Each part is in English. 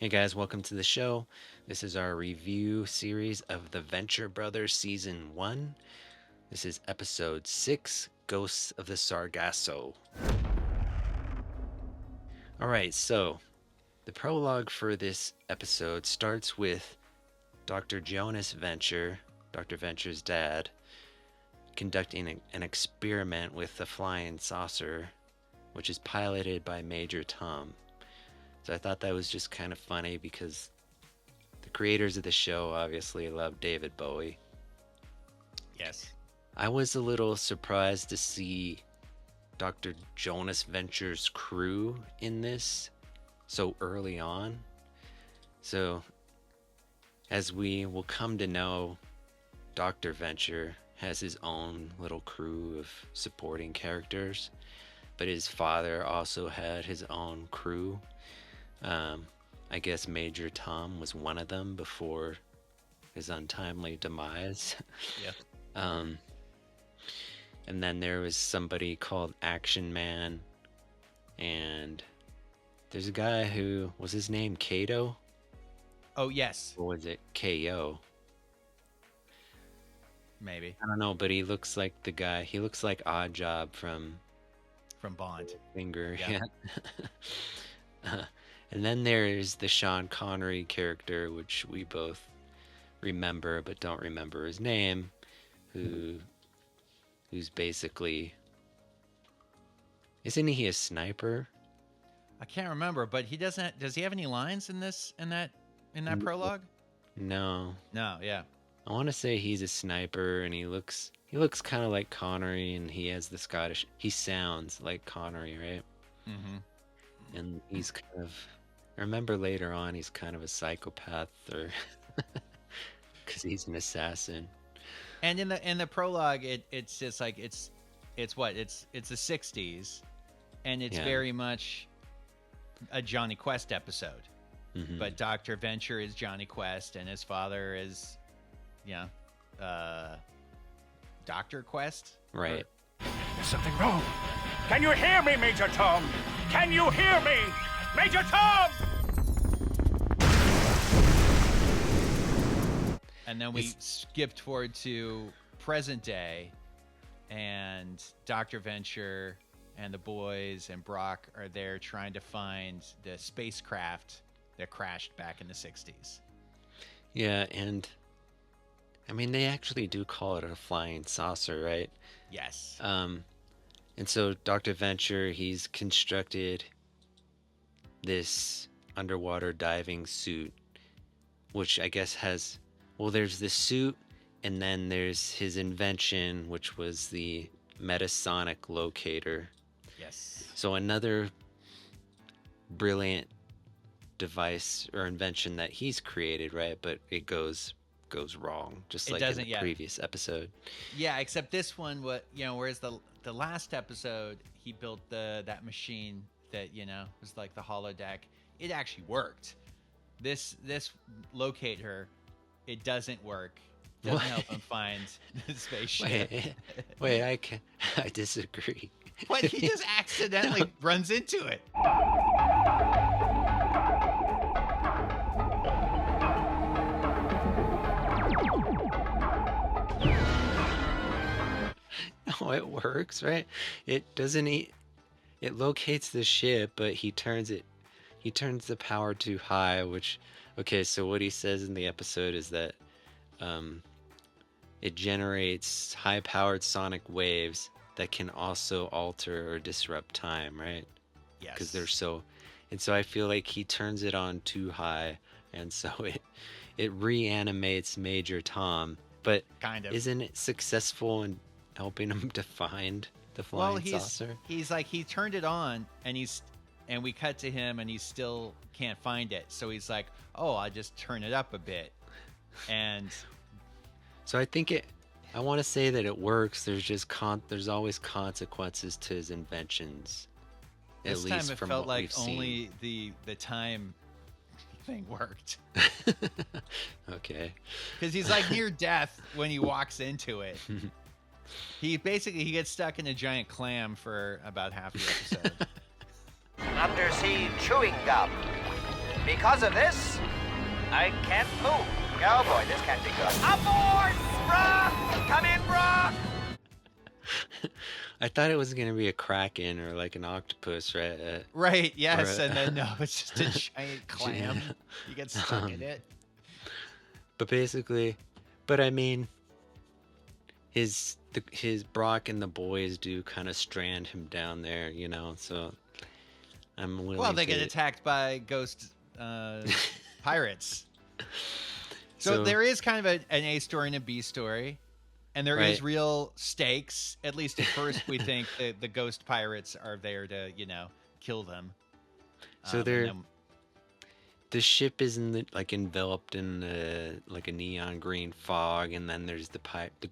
Hey guys, welcome to the show. This is our review series of The Venture Brothers Season 1. This is episode 6, Ghosts of the Sargasso. Alright, so the prologue for this episode starts with Dr. Jonas Venture, Dr. Venture's dad, conducting an experiment with the flying saucer, which is piloted by Major Tom. So I thought that was just kind of funny because the creators of the show obviously love David Bowie. Yes. I was a little surprised to see Dr. Jonas Venture's crew in this so early on. So, as we will come to know, Dr. Venture has his own little crew of supporting characters, but his father also had his own crew. I guess Major Tom was one of them before his untimely demise. Yeah. And then there was somebody called Action Man, and there's a guy who was his name Kato, Oh, yes. or was it KO? Maybe. I don't know, but he looks like the guy. He looks like Oddjob from Bond. Finger. Yeah. And then there's the Sean Connery character, which we both remember but don't remember his name, who's basically, isn't he a sniper? I can't remember, but he doesn't. Does he have any lines in that prologue? No. No. Yeah. I want to say he's a sniper, and he looks kind of like Connery, and he has the Scottish. He sounds like Connery, right? Mm-hmm. And he's kind of. I remember later on he's kind of a psychopath, or because he's an assassin. And in the prologue, it's just like it's the 60s, and it's very much a Johnny Quest episode. Mm-hmm. But Dr. Venture is Johnny Quest, and his father is, Dr. Quest. Right. There's something wrong. Can you hear me, Major Tom? Can you hear me? Major Tom! And then we skipped forward to present day, and Dr. Venture and the boys and Brock are there trying to find the spacecraft that crashed back in the 60s. Yeah, and I mean they actually do call it a flying saucer, right? Yes. And so Dr. Venture, he's constructed this underwater diving suit, which I guess has, well, there's the suit, and then there's his invention, which was the Metasonic locator. Yes. So another brilliant device or invention that he's created, right? But it goes wrong, just like in the previous episode. Yeah, except this one, whereas the last episode he built that machine that was like the holodeck. It actually worked. This locator, it doesn't work. Doesn't help him find the spaceship. Wait, I disagree. What? He just accidentally runs into it. No, it works, right? It doesn't. It locates the ship, but he turns the power too high. Which, okay, so what he says in the episode is that, it generates high-powered sonic waves that can also alter or disrupt time, right? Yes. Because they're so, and so I feel like he turns it on too high, and so it reanimates Major Tom. But kind of isn't it successful in helping him to find the flying saucer? He's like, he turned it on, and we cut to him, and he still can't find it. So he's like, oh, I'll just turn it up a bit, and so I think I want to say that it works. There's just there's always consequences to his inventions. This at least time it from felt what like we've seen. only the time thing worked. Okay. Because he's like near death when he walks into it. He gets stuck in a giant clam for about half the episode. Undersea chewing gum. Because of this, I can't move. Oh boy, this can't be good. Aboard! Brock! Come in, Brock! I thought it was gonna be a kraken or like an octopus, right? Right, yes, Or a- and then no, it's just a giant clam. Yeah. You get stuck in it. But basically, but I mean, his Brock and the boys do kind of strand him down there, you know. So I'm willing. Well, they to... get attacked by ghost pirates. So there is kind of an A story and a B story, and there is Right. real stakes. At least at first, we think that the ghost pirates are there to, kill them. So And they're then- the ship is like enveloped in like a neon green fog, and then there's the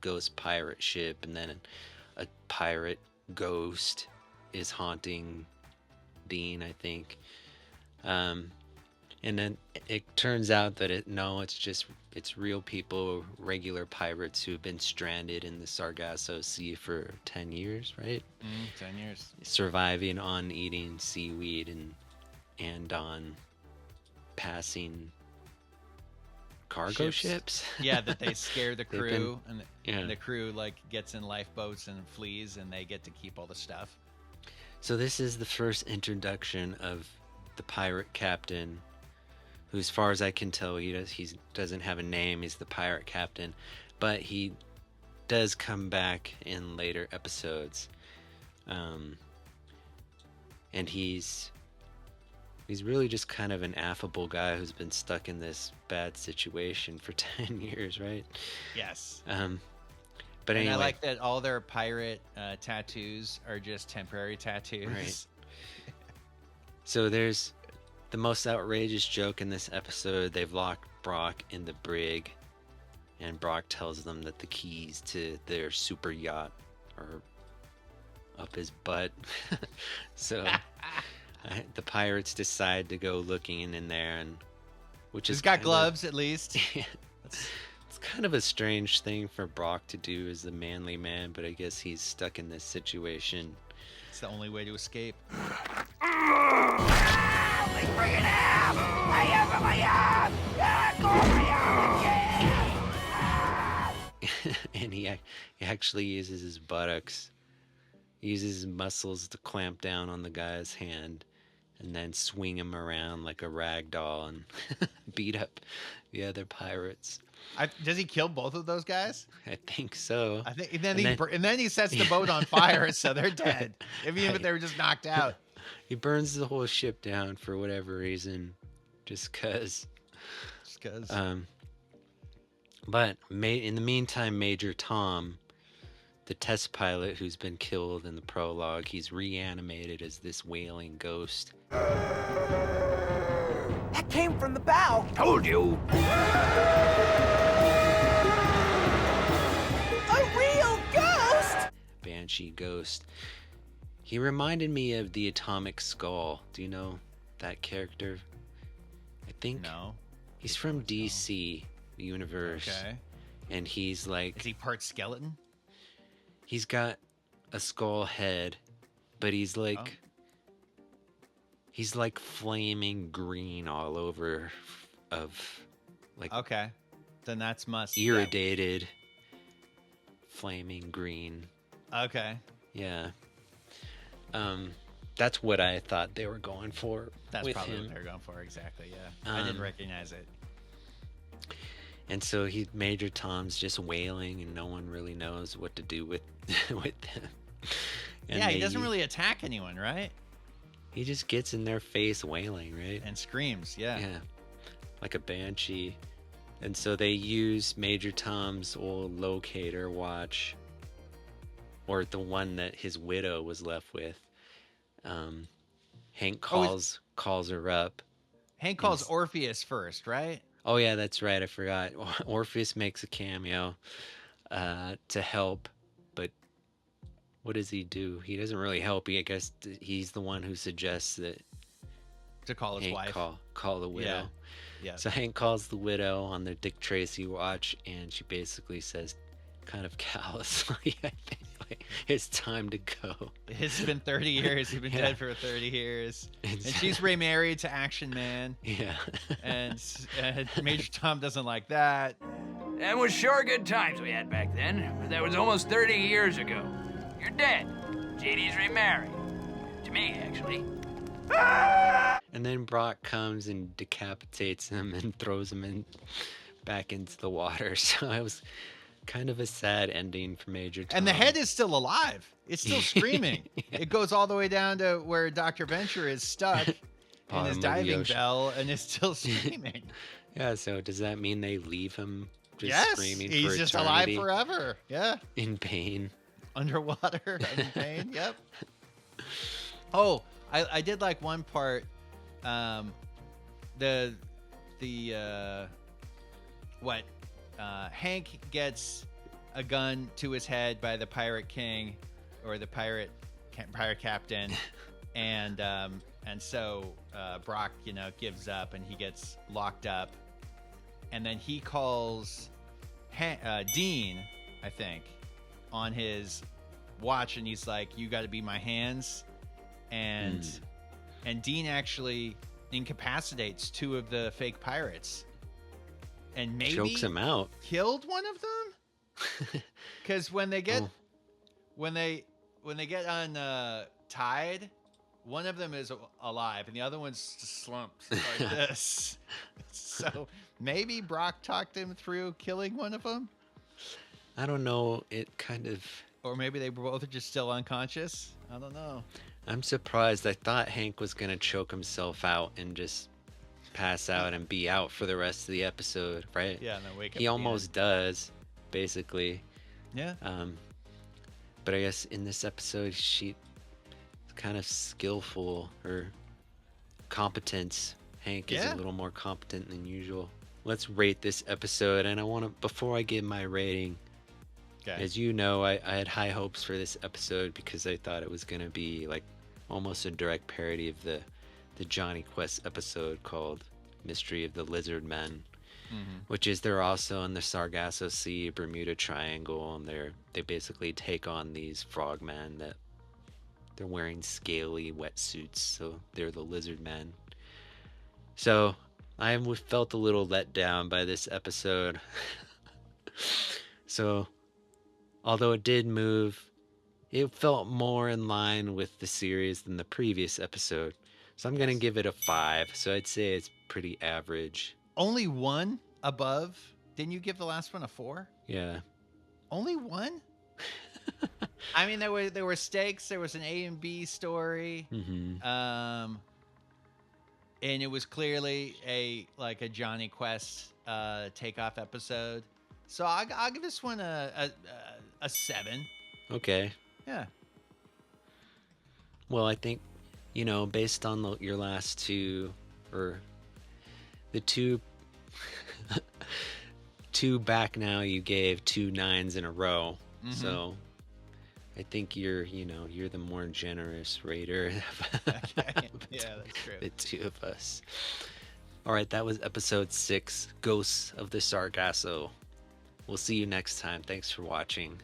ghost pirate ship, and then a pirate ghost is haunting Dean, I think. And then it turns out that it's real people, regular pirates who've been stranded in the Sargasso Sea for 10 years, right? 10 years. Surviving on eating seaweed and on passing cargo ships. Yeah, that they scare the They've crew, yeah. and the crew gets in lifeboats and flees, and they get to keep all the stuff. So this is the first introduction of the pirate captain, who, as far as I can tell, he doesn't have a name. He's the pirate captain, but he does come back in later episodes, and he's really just kind of an affable guy who's been stuck in this bad situation for 10 years, right? Yes. But anyway, And I like that all their pirate tattoos are just temporary tattoos. Right. So there's the most outrageous joke in this episode. They've locked Brock in the brig, and Brock tells them that the keys to their super yacht are up his butt. So the pirates decide to go looking in there, and He's got gloves at least. It's kind of a strange thing for Brock to do as the manly man, but I guess he's stuck in this situation. It's the only way to escape. And he actually uses his buttocks. He uses his muscles to clamp down on the guy's hand and then swing him around like a rag doll and beat up the other pirates. Does he kill both of those guys? I think so. I think, and then he sets the boat on fire, so they're dead. Even if they were just knocked out. He burns the whole ship down for whatever reason, just cause. But in the meantime, Major Tom, the test pilot who's been killed in the prologue, he's reanimated as this wailing ghost. That came from the bow. Told you. A real ghost! Banshee ghost. He reminded me of the Atomic Skull. Do you know that character? I think No. he's from DC universe. Okay. And he's like, Is he part skeleton? he's got a skull head, but he's like flaming green all over, of like Okay. Then that's must. irritated flaming green. Okay. Yeah. That's what I thought they were going for. That's with probably him. what they're going for, exactly, yeah. I didn't recognize it. And so Major Tom's just wailing, and no one really knows what to do with with him. And Yeah, he doesn't really attack anyone, right? He just gets in their face wailing, right? And screams, yeah. Yeah, like a banshee. And so they use Major Tom's old locator watch, or the one that his widow was left with. Hank calls her up. Hank calls Orpheus first, right? Oh yeah, that's right. I forgot. Orpheus makes a cameo to help, but what does he do? He doesn't really help. I guess he's the one who suggests that To call his Hank wife. call the widow. Yeah. So Hank calls the widow on the Dick Tracy watch, and she basically says, kind of callously, I think, It's time to go. It's been 30 years. He's been dead for 30 years. And she's remarried to Action Man. Yeah. And Major Tom doesn't like that. That was sure good times we had back then, but that was almost 30 years ago. You're dead. JD's remarried. To me, actually. And then Brock comes and decapitates him and throws him back into the water. So it was kind of a sad ending for Major Tom. And the head is still alive. It's still screaming. It goes all the way down to where Dr. Venture is stuck in his diving bell and is still screaming. Yeah, so does that mean they leave him just Yes, screaming for he's just eternity? alive forever. Yeah. In pain. Underwater, in pain. Yep. Oh, I did like one part. Hank gets a gun to his head by the pirate king or the pirate captain, and so Brock, gives up and he gets locked up, and then he calls Dean, I think, on his watch, and he's like, "You got to be my hands," and Dean actually incapacitates two of the fake pirates, and maybe chokes him out. Killed one of them, because when they get untied, one of them is alive and the other one's just slumped like this. So maybe Brock talked him through killing one of them. I don't know. It kind of... Or maybe they both are just still unconscious. I don't know. I'm surprised. I thought Hank was going to choke himself out and just pass out and be out for the rest of the episode, right? Yeah, and then wake up. He almost does, basically. Yeah. But I guess in this episode, she's kind of skillful, or competence. Hank is a little more competent than usual. Let's rate this episode, and I want to, before I give my rating, as you know, I had high hopes for this episode because I thought it was going to be like almost a direct parody of the Johnny Quest episode called Mystery of the Lizard Men, which is they're also in the Sargasso Sea, Bermuda Triangle, and they basically take on these frogmen that they're wearing scaly wetsuits, so they're the lizard men. So I felt a little let down by this episode. So although it did move, it felt more in line with the series than the previous episode. So I'm going to give it a 5. So I'd say it's pretty average. Only one above? Didn't you give the last one a 4? Yeah. Only one? I mean, there were stakes. There was an A and B story. And it was clearly a Johnny Quest takeoff episode. So I'll give this one a 7. Okay. Yeah. Well, I think, based on your last two, or the two back now, you gave 2 9s in a row. So I think you're the more generous rater. Okay. Yeah, that's true. The two of us. All right, that was episode 6, Ghosts of the Sargasso. We'll see you next time. Thanks for watching.